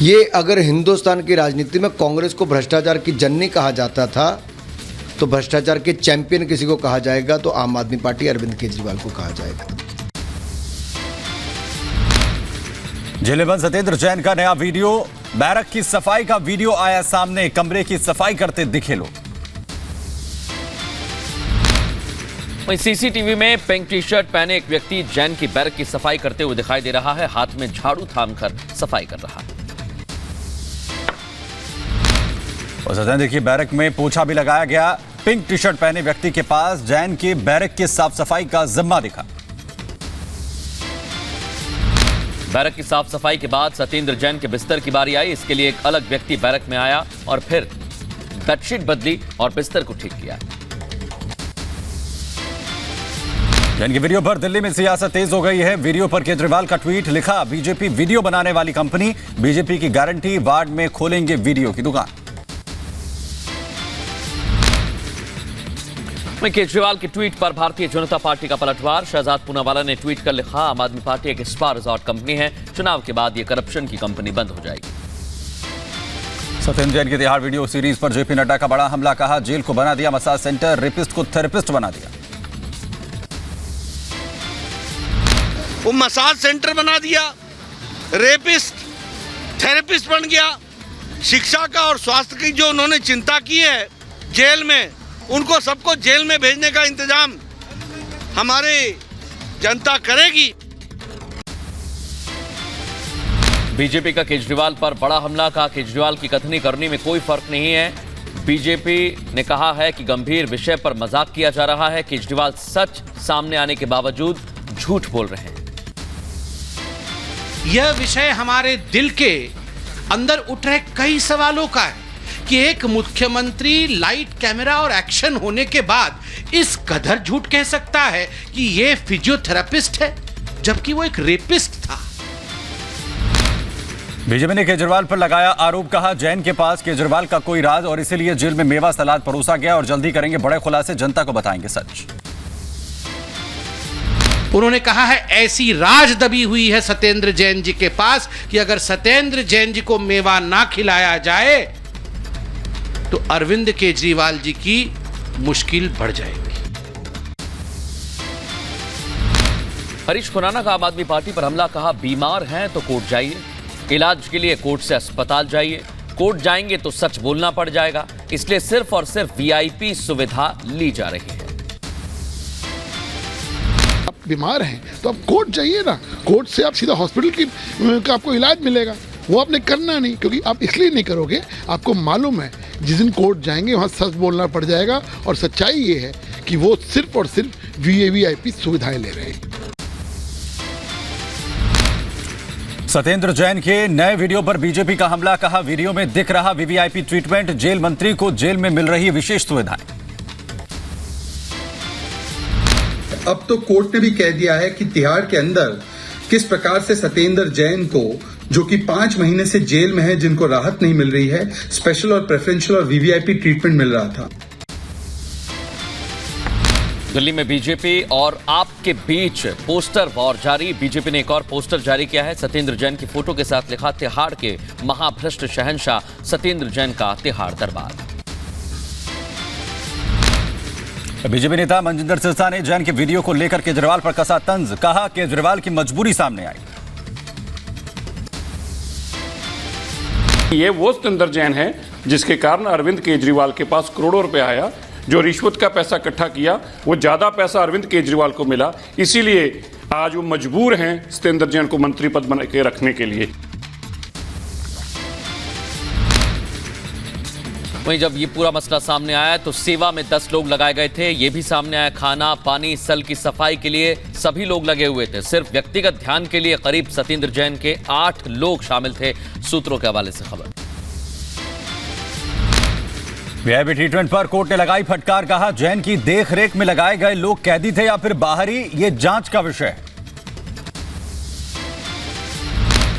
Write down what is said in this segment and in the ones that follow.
ये अगर हिंदुस्तान की राजनीति में कांग्रेस को भ्रष्टाचार की जननी कहा जाता था तो भ्रष्टाचार के चैंपियन किसी को कहा जाएगा तो आम आदमी पार्टी अरविंद केजरीवाल को कहा जाएगा। जेल बंद सत्येंद्र जैन का नया वीडियो, बैरक की सफाई का वीडियो आया सामने। कमरे की सफाई करते दिखे लोग। वहीं सीसीटीवी में पिंक टी शर्ट पहने एक व्यक्ति जैन की बैरक की सफाई करते हुए दिखाई दे रहा है। हाथ में झाड़ू थामकर सफाई कर रहा है। और सत्येंद्र की बैरक में पोछा भी लगाया गया। पिंक टी शर्ट पहने व्यक्ति के पास जैन की बैरक की साफ सफाई का जिम्मा दिखा। बैरक की साफ सफाई के बाद सत्येंद्र जैन के बिस्तर की बारी आई। इसके लिए एक अलग व्यक्ति बैरक में आया और फिर बेडशीट बदली और बिस्तर को ठीक किया। जैन की वीडियो पर दिल्ली में सियासत तेज हो गई है। वीडियो पर केजरीवाल का ट्वीट लिखा, बीजेपी वीडियो बनाने वाली कंपनी, बीजेपी की गारंटी, वार्ड में खोलेंगे वीडियो की दुकान। वहीं केजरीवाल के ट्वीट पर भारतीय जनता पार्टी का पलटवार। शहजाद पूनावाला ने ट्वीट कर लिखा, आम आदमी पार्टी एक स्पा रिजॉर्ट कंपनी है, चुनाव के बाद यह करप्शन की कंपनी बंद हो जाएगी। सत्येंद्र जैन की तिहाड़ वीडियो सीरीज पर जेपी नड्डा का बड़ा हमला, कहा जेल को बना दिया मसाज सेंटर, रेपिस्ट को थेरेपिस्ट बना दिया। वो मसाज सेंटर बना दिया, रेपिस्ट थेरेपिस्ट बन गया। शिक्षा का और स्वास्थ्य की जो उन्होंने चिंता की है जेल में, उनको सबको जेल में भेजने का इंतजाम हमारी जनता करेगी। बीजेपी का केजरीवाल पर बड़ा हमला, कहा केजरीवाल की कथनी करनी में कोई फर्क नहीं है। बीजेपी ने कहा है कि गंभीर विषय पर मजाक किया जा रहा है। केजरीवाल सच सामने आने के बावजूद झूठ बोल रहे हैं। यह विषय हमारे दिल के अंदर उठ रहे कई सवालों का है कि एक मुख्यमंत्री लाइट, कैमरा और एक्शन होने के बाद इस कदर झूठ कह सकता है कि यह फिजियोथेरेपिस्ट है, जबकि वो एक रेपिस्ट था। बीजेपी ने केजरीवाल पर लगाया आरोप, कहा जैन के पास केजरीवाल का कोई राज और इसीलिए जेल में मेवा सलाद परोसा गया और जल्दी करेंगे बड़े खुलासे, जनता को बताएंगे सच। उन्होंने कहा है ऐसी राज दबी हुई है सत्येंद्र जैन जी के पास कि अगर सत्येंद्र जैन जी को मेवा ना खिलाया जाए तो अरविंद केजरीवाल जी की मुश्किल बढ़ जाएगी। हरीश खुराना का आम आदमी पार्टी पर हमला, कहा बीमार हैं तो कोर्ट जाइए, इलाज के लिए कोर्ट से अस्पताल जाइए, कोर्ट जाएंगे तो सच बोलना पड़ जाएगा, इसलिए सिर्फ और सिर्फ वीआईपी सुविधा ली जा रही है। आप बीमार हैं तो आप कोर्ट जाइए ना, कोर्ट से आप सीधा हॉस्पिटल का आपको इलाज मिलेगा। वो आपने करना नहीं, क्योंकि आप इसलिए नहीं करोगे, आपको मालूम है जिस दिन कोर्ट जाएंगे वहाँ सच बोलना पड़ जाएगा। और सच्चाई ये है कि वो सिर्फ और सिर्फ वीआईपी सुविधाएं ले रहे हैं। सत्येंद्र जैन के नए वीडियो पर बीजेपी का हमला, कहा वीडियो में दिख रहा वीवीआईपी ट्रीटमेंट, जेल मंत्री को जेल में मिल रही विशेष सुविधाएं। अब तो कोर्ट ने भी कह दिया है कि तिहाड़ के अंदर किस प्रकार से सत्येंद्र जैन को, जो कि 5 महीने से जेल में है, जिनको राहत नहीं मिल रही है, स्पेशल और प्रेफरेंशियल और वीवीआईपी ट्रीटमेंट मिल रहा था। दिल्ली में बीजेपी और आप के बीच पोस्टर वॉर जारी। बीजेपी ने एक और पोस्टर जारी किया है। सत्येंद्र जैन की फोटो के साथ लिखा, तिहाड़ के महाभ्रष्ट शहंशाह सत्येंद्र जैन का तिहाड़ दरबार। बीजेपी नेता मनजिंदर सिरसा ने जैन के वीडियो को लेकर केजरीवाल पर कसा तंज, कहा केजरीवाल की मजबूरी सामने आई। ये वो सत्येंद्र जैन है जिसके कारण अरविंद केजरीवाल के पास करोड़ों रुपए आया, जो रिश्वत का पैसा इकट्ठा किया, वो ज्यादा पैसा अरविंद केजरीवाल को मिला, इसीलिए आज वो मजबूर हैं सत्येंद्र जैन को मंत्री पद बना के रखने के लिए। वहीं जब ये पूरा मसला सामने आया तो सेवा में 10 लोग लगाए गए थे। ये भी सामने आया, खाना पानी सेल की सफाई के लिए सभी लोग लगे हुए थे। सिर्फ व्यक्तिगत ध्यान के लिए करीब सत्येंद्र जैन के 8 लोग शामिल थे, सूत्रों के हवाले से खबर। वीआईपी ट्रीटमेंट पर कोर्ट ने लगाई फटकार, कहा जैन की देखरेख में लगाए गए लोग कैदी थे या फिर बाहरी, ये जांच का विषय है।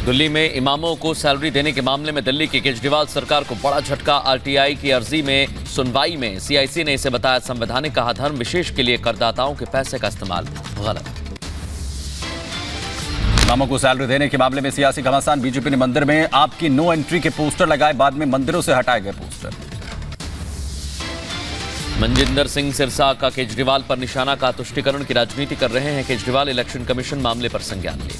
दिल्ली में इमामों को सैलरी देने के मामले में दिल्ली की केजरीवाल सरकार को बड़ा झटका। आरटीआई की अर्जी में सुनवाई में सीआईसी ने इसे बताया संवैधानिक, कहा धर्म विशेष के लिए करदाताओं के पैसे का इस्तेमाल गलत। इमामों को सैलरी देने के मामले में सियासी घमासान। बीजेपी ने मंदिर में आपकी नो एंट्री के पोस्टर लगाए, बाद में मंदिरों से हटाए गए पोस्टर। मनजिंदर सिंह सिरसा का केजरीवाल पर निशाना। का तुष्टीकरण की राजनीति कर रहे हैं केजरीवाल, इलेक्शन कमीशन मामले पर संज्ञान ले।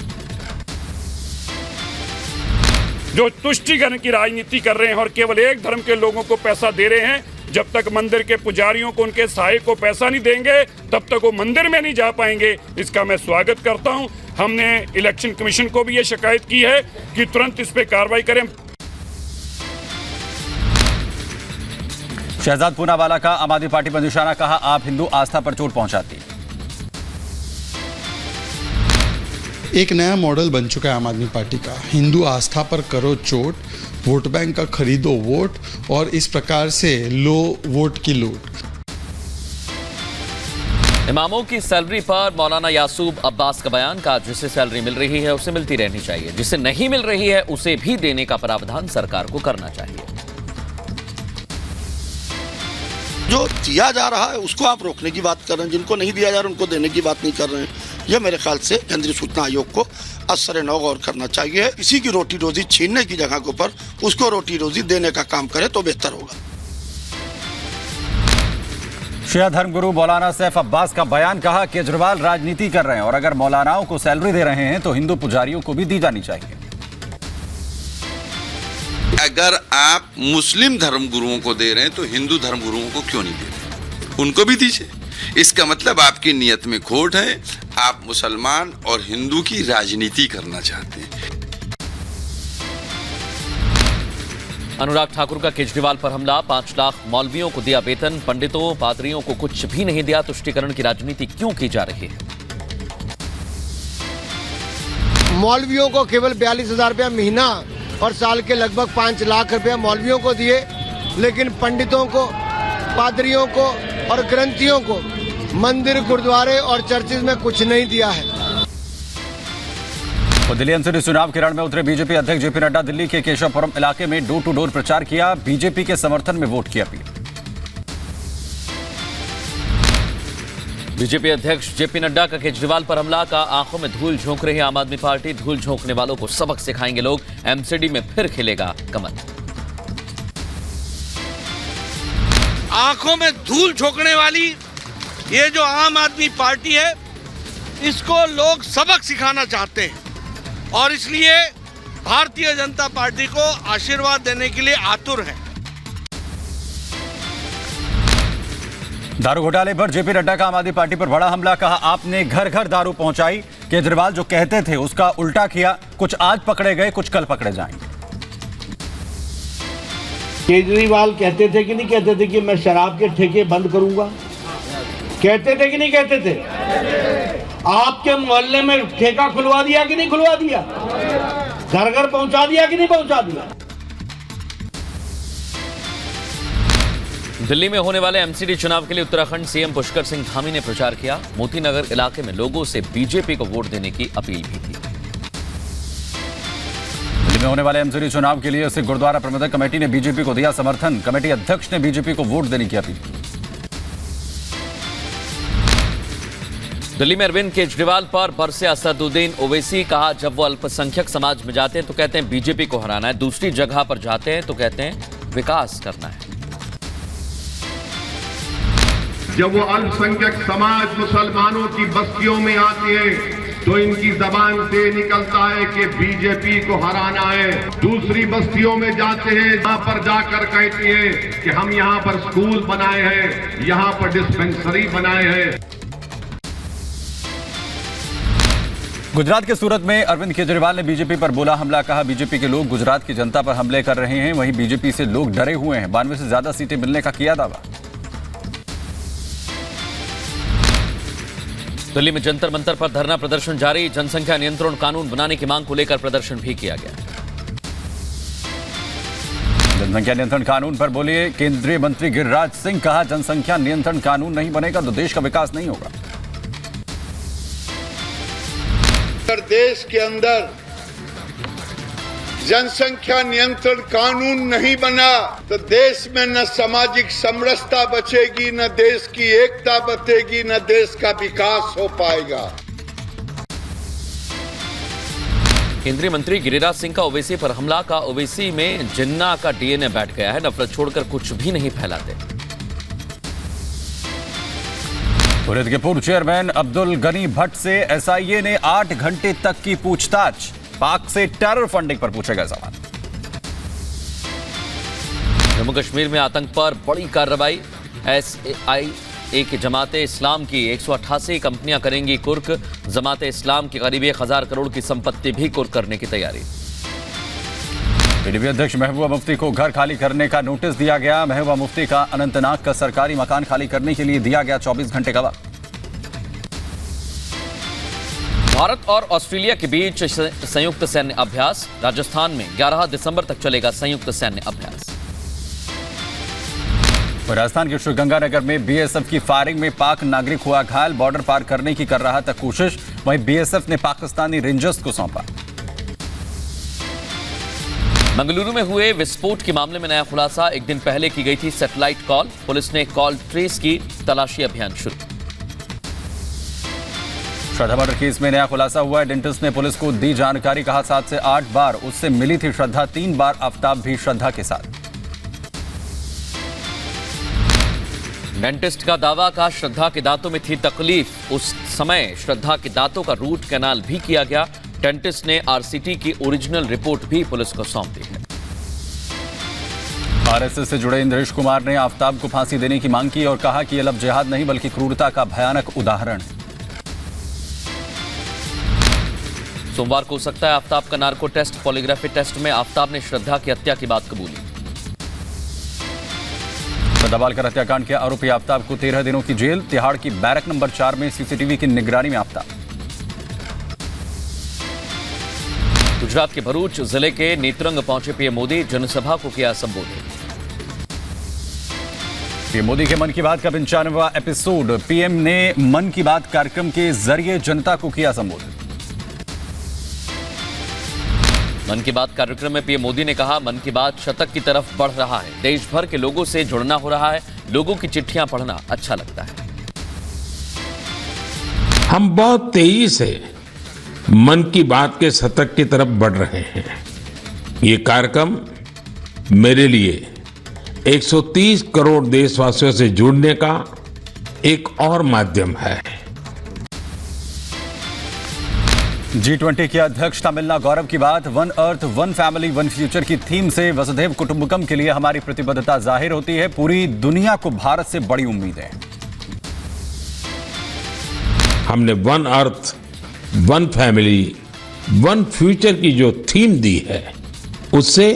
जो तुष्टीकरण की राजनीति कर रहे हैं और केवल एक धर्म के लोगों को पैसा दे रहे हैं, जब तक मंदिर के पुजारियों को, उनके सहायक को पैसा नहीं देंगे तब तक वो मंदिर में नहीं जा पाएंगे। इसका मैं स्वागत करता हूं। हमने इलेक्शन कमीशन को भी ये शिकायत की है कि तुरंत इस पे कार्रवाई करें। शहजाद पूनावाला का आम आदमी पार्टी पर निशाना। कहा आप हिंदू आस्था पर चोट पहुंचाती। एक नया मॉडल बन चुका है आम आदमी पार्टी का, हिंदू आस्था पर करो चोट, वोट बैंक का खरीदो वोट, और इस प्रकार से लो वोट की लूट। इमामों की सैलरी पर मौलाना यासूब अब्बास का बयान। का जिसे सैलरी मिल रही है उसे मिलती रहनी चाहिए, जिसे नहीं मिल रही है उसे भी देने का प्रावधान सरकार को करना चाहिए। जो दिया जा रहा है उसको आप रोकने की बात कर रहे हैं, जिनको नहीं दिया जा रहा है उनको देने की बात नहीं कर रहे हैं। यह मेरे ख्याल से केंद्रीय सूचना आयोग को असर नौ गौर करना चाहिए। किसी की रोटी रोजी छीनने की जगह के ऊपर उसको रोटी रोजी देने का काम करे तो बेहतर होगा। शिया धर्मगुरु मौलाना सैफ अब्बास का बयान। कहा केजरीवाल राजनीति कर रहे हैं और अगर मौलानाओं को सैलरी दे रहे हैं तो हिंदू पुजारियों को भी दी जानी चाहिए। अगर आप मुस्लिम धर्मगुरुओं को दे रहे हैं तो हिंदू धर्मगुरुओं को क्यों नहीं दे रहे? उनको भी दीजिए। इसका मतलब आपकी नीयत में खोट है, आप मुसलमान और हिंदू की राजनीति करना चाहते हैं। अनुराग ठाकुर का केजरीवाल पर हमला। 5 लाख मौलवियों को दिया वेतन, पंडितों पादरियों को कुछ भी नहीं दिया। तुष्टीकरण की राजनीति क्यों की जा रही है? मौलवियों को केवल 42,000 रुपया महीना और साल के लगभग 5 लाख रुपया मौलवियों को दिए, लेकिन पंडितों को, पादरियों को और ग्रंथियों को मंदिर, गुरुद्वारे और चर्चेज में कुछ नहीं दिया है। तो दिल्ली एमसीडी चुनाव के रण में उतरे बीजेपी अध्यक्ष जेपी नड्डा। दिल्ली के केशवपुरम इलाके में डोर टू डोर प्रचार किया, बीजेपी के समर्थन में वोट की अपील। बीजेपी अध्यक्ष जेपी नड्डा का केजरीवाल पर हमला। का आंखों में धूल झोंक रही आम आदमी पार्टी, धूल झोंकने वालों को सबक सिखाएंगे लोग। एमसीडी में फिर खिलेगा कमल। आंखों में धूल झोंकने वाली ये जो आम आदमी पार्टी है, इसको लोग सबक सिखाना चाहते हैं और इसलिए भारतीय जनता पार्टी को आशीर्वाद देने के लिए आतुर है। दारू घोटाले पर जेपी नड्डा का आम आदमी पार्टी पर बड़ा हमला। कहा आपने घर घर दारू पहुंचाई, केजरीवाल जो कहते थे उसका उल्टा किया। कुछ आज पकड़े गए, कुछ कल पकड़े जाएंगे। केजरीवाल कहते थे कि नहीं कहते थे कि मैं शराब के ठेके बंद करूंगा? कहते थे कि नहीं कहते थे? आपके मोहल्ले में ठेका खुलवा दिया कि नहीं खुलवा दिया? घर घर पहुंचा दिया कि नहीं पहुंचा दिया? दिल्ली में होने वाले एमसीडी चुनाव के लिए उत्तराखंड सीएम पुष्कर सिंह धामी ने प्रचार किया। मोती नगर इलाके में लोगों से बीजेपी को वोट देने की अपील भी की। दिल्ली में होने वाले एमसीडी चुनाव के लिए सिख गुरुद्वारा प्रबंधक कमेटी ने बीजेपी को दिया समर्थन। कमेटी अध्यक्ष ने बीजेपी को वोट देने की अपील की। दिल्ली में अरविंद केजरीवाल पर बरसे असदुद्दीन ओवैसी। कहा जब वो अल्पसंख्यक समाज में जाते हैं तो कहते हैं बीजेपी को हराना है, दूसरी जगह पर जाते हैं तो कहते हैं विकास करना है। जब वो अल्पसंख्यक समाज मुसलमानों की बस्तियों में आते हैं तो इनकी जबान से निकलता है कि बीजेपी को हराना है। दूसरी बस्तियों में जाते हैं, यहाँ पर जाकर कहते हैं कि हम यहाँ पर स्कूल बनाए हैं, यहाँ पर डिस्पेंसरी बनाए हैं। गुजरात के सूरत में अरविंद केजरीवाल ने बीजेपी पर बोला हमला। कहा बीजेपी के लोग गुजरात की जनता पर हमले कर रहे हैं, वहीं बीजेपी से लोग डरे हुए हैं। 92 से ज्यादा सीटें मिलने का किया दावा। दिल्ली में जंतर मंतर पर धरना प्रदर्शन जारी। जनसंख्या नियंत्रण कानून बनाने की मांग को लेकर प्रदर्शन भी किया गया। जनसंख्या नियंत्रण कानून पर बोले केंद्रीय मंत्री गिरिराज सिंह। कहा जनसंख्या नियंत्रण कानून नहीं बनेगा तो देश का विकास नहीं होगा। अगर देश के अंदर जनसंख्या नियंत्रण कानून नहीं बना तो देश में न सामाजिक समरसता बचेगी, न देश की एकता बचेगी, न देश का विकास हो पाएगा। केंद्रीय मंत्री गिरिराज सिंह का ओवैसी पर हमला का ओवैसी में जिन्ना का डीएनए बैठ गया है। नफरत छोड़कर कुछ भी नहीं फैलाते। पुलिस के पूर्व चेयरमैन अब्दुल गनी भट्ट से एसआईए ने 8 घंटे तक की पूछताछ। पाक से टेरर फंडिंग पर पूछे गए सवाल। जम्मू कश्मीर में आतंक पर बड़ी कार्रवाई। एसआईए की जमात इस्लाम की 188 कंपनियां करेंगी कुर्क। जमात इस्लाम की करीब 1000 करोड़ की संपत्ति भी कुर्क करने की तैयारी। पीडीपी अध्यक्ष महबूबा मुफ्ती को घर खाली करने का नोटिस दिया गया। महबूबा मुफ्ती का अनंतनाग का सरकारी मकान खाली करने के लिए दिया गया 24 घंटे का वक्त। भारत और ऑस्ट्रेलिया के बीच संयुक्त सैन्य अभ्यास। राजस्थान में 11 दिसंबर तक चलेगा संयुक्त सैन्य अभ्यास। राजस्थान के श्रीगंगानगर में बीएसएफ की फायरिंग में पाक नागरिक हुआ घायल। बॉर्डर पार करने की कर रहा था कोशिश। वहीं बीएसएफ ने पाकिस्तानी रेंजर्स को सौंपा। मंगलुरु में हुए विस्फोट के मामले में नया खुलासा। एक दिन पहले की गई थी सैटेलाइट कॉल। पुलिस ने कॉल ट्रेस की। तलाशी अभियान शुरू। श्रद्धा मर्डर केस में नया खुलासा हुआ है। डेंटिस्ट ने पुलिस को दी जानकारी। कहा 7 से 8 बार उससे मिली थी श्रद्धा। 3 बार आफ्ताब भी श्रद्धा के साथ। डेंटिस्ट का दावा का श्रद्धा के दांतों में थी तकलीफ। उस समय श्रद्धा के दांतों का रूट कैनाल भी किया गया। डेंटिस्ट ने आरसीटी की ओरिजिनल रिपोर्ट भी पुलिस को सौंप दी है। आरएसएस से जुड़े इंद्रेश कुमार ने आफ्ताब को फांसी देने की मांग की और कहा कि यह लफ्ज जिहाद नहीं बल्कि क्रूरता का भयानक उदाहरण। सोमवार को हो सकता है आफ्ताब का नार्को टेस्ट। पॉलीग्राफी टेस्ट में आफ्ताब ने श्रद्धा की हत्या की बात कबूली। श्रद्धा बालकर हत्याकांड के आरोपी आफ्ताब को 13 दिनों की जेल। तिहाड़ की बैरक नंबर 4 में सीसीटीवी की निगरानी में आफ्ताब। गुजरात के भरूच जिले के नेत्रंग पहुंचे पीएम मोदी। जनसभा को किया संबोधित। पीएम मोदी के मन की बात का 95वां एपिसोड। पीएम ने मन की बात कार्यक्रम के जरिए जनता को किया संबोधित। मन की बात कार्यक्रम में पीएम मोदी ने कहा मन की बात शतक की तरफ बढ़ रहा है। देश भर के लोगों से जुड़ना हो रहा है। लोगों की चिट्ठियां पढ़ना अच्छा लगता है। हम बहुत तेजी से मन की बात के शतक की तरफ बढ़ रहे हैं। ये कार्यक्रम मेरे लिए 130 करोड़ देशवासियों से जुड़ने का एक और माध्यम है। G20 की अध्यक्षता मिलना गौरव की बात। One earth one family one future की थीम से वसुधैव कुटुंबकम के लिए हमारी प्रतिबद्धता जाहिर होती है। पूरी दुनिया को भारत से बड़ी उम्मीदें। हमने one earth one family one future की जो थीम दी है उससे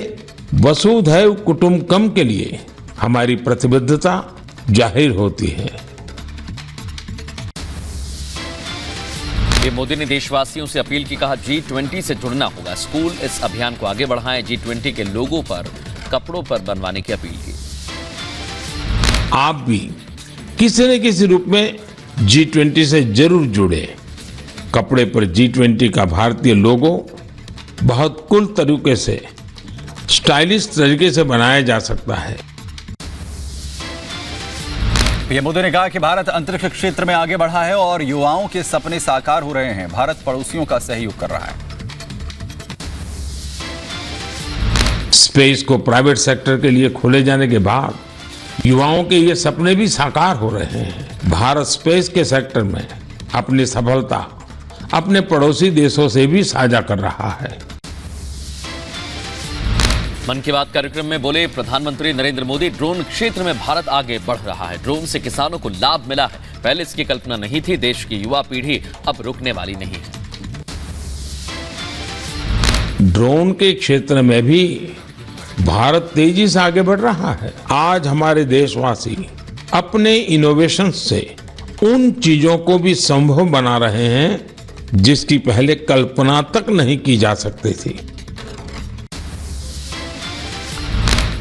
वसुधैव कुटुंबकम के लिए हमारी प्रतिबद्धता जाहिर होती है। मोदी ने देशवासियों से अपील की। कहा G20 से जुड़ना होगा। स्कूल इस अभियान को आगे बढ़ाएं। G20 के लोगों पर कपड़ों पर बनवाने की अपील की। आप भी किसी न किसी रूप में G20 से जरूर जुड़े। कपड़े पर G20 का भारतीय लोगो बहुत कूल तरीके से स्टाइलिश तरीके से बनाया जा सकता है। पीएम मोदी ने कहा कि भारत अंतरिक्ष क्षेत्र में आगे बढ़ा है और युवाओं के सपने साकार हो रहे हैं। भारत पड़ोसियों का सहयोग कर रहा है। स्पेस को प्राइवेट सेक्टर के लिए खोले जाने के बाद युवाओं के ये सपने भी साकार हो रहे हैं। भारत स्पेस के सेक्टर में अपनी सफलता अपने पड़ोसी देशों से भी साझा कर रहा है। मन की बात कार्यक्रम में बोले प्रधानमंत्री नरेंद्र मोदी। ड्रोन क्षेत्र में भारत आगे बढ़ रहा है। ड्रोन से किसानों को लाभ मिला है। पहले इसकी कल्पना नहीं थी। देश की युवा पीढ़ी अब रुकने वाली नहीं है। ड्रोन के क्षेत्र में भी भारत तेजी से आगे बढ़ रहा है। आज हमारे देशवासी अपने इनोवेशन से उन चीजों को भी संभव बना रहे हैं जिसकी पहले कल्पना तक नहीं की जा सकती थी।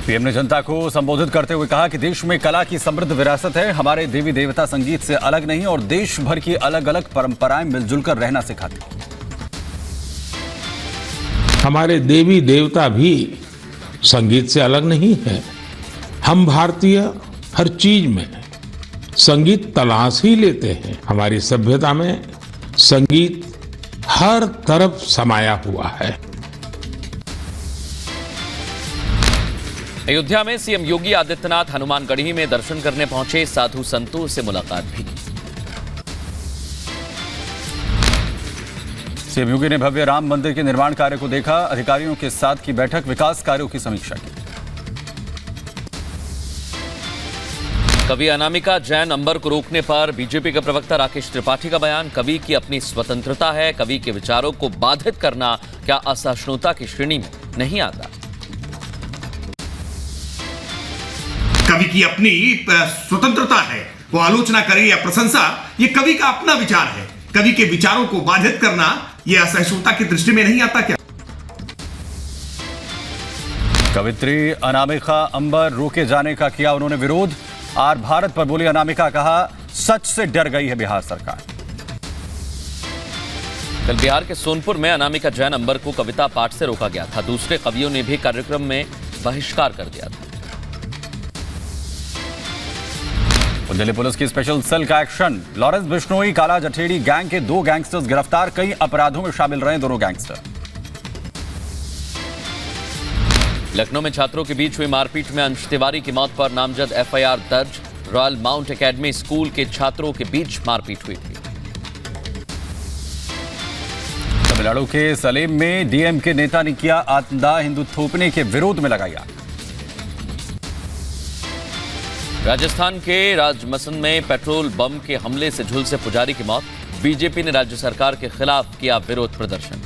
पीएम ने जनता को संबोधित करते हुए कहा कि देश में कला की समृद्ध विरासत है। हमारे देवी देवता संगीत से अलग नहीं और देश भर की अलग अलग परंपराएं मिलजुल कर रहना सिखाती। हमारे देवी देवता भी संगीत से अलग नहीं है। हम भारतीय हर चीज में संगीत तलाश ही लेते हैं। हमारी सभ्यता में संगीत हर तरफ समाया हुआ है। अयोध्या में सीएम योगी आदित्यनाथ हनुमानगढ़ी में दर्शन करने पहुंचे, साधु संतों से मुलाकात भी की। सीएम योगी ने भव्य राम मंदिर के निर्माण कार्य को देखा, अधिकारियों के साथ की बैठक, विकास कार्यों की समीक्षा की। कवि अनामिका जैन अंबर को रोकने पर बीजेपी के प्रवक्ता राकेश त्रिपाठी का बयान, कवि की अपनी स्वतंत्रता है, कवि के विचारों को बाधित करना क्या असहिष्णुता की श्रेणी में नहीं आता। कवि की अपनी स्वतंत्रता है, वो आलोचना करे या प्रशंसा, ये कवि का अपना विचार है। कवि के विचारों को बाधित करना ये असहिष्णुता की दृष्टि में नहीं आता क्या? कवित्री अनामिका अंबर रोके जाने का किया उन्होंने विरोध, आर भारत पर बोली अनामिका, कहा सच से डर गई है बिहार सरकार। कल बिहार के सोनपुर में अनामिका जैन अंबर को कविता पाठ से रोका गया था, दूसरे कवियों ने भी कार्यक्रम में बहिष्कार कर दिया था। दिल्ली पुलिस की स्पेशल सेल का एक्शन, लॉरेंस बिश्नोई काला जठेड़ी गैंग के 2 गैंगस्टर्स गिरफ्तार, कई अपराधों में शामिल रहे दोनों गैंगस्टर। लखनऊ में छात्रों के बीच हुई मारपीट में अंश तिवारी की मौत पर नामजद एफआईआर दर्ज, रॉयल माउंट एकेडमी स्कूल के छात्रों के बीच मारपीट हुई थी। तमिलनाडु के सलेम में डीएमके नेता ने किया आत्मदाह, हिंदू थोपने के विरोध में लगाई आग। राजस्थान के राजमसंद में पेट्रोल बम के हमले से झुलसे पुजारी की मौत, बीजेपी ने राज्य सरकार के खिलाफ किया विरोध प्रदर्शन।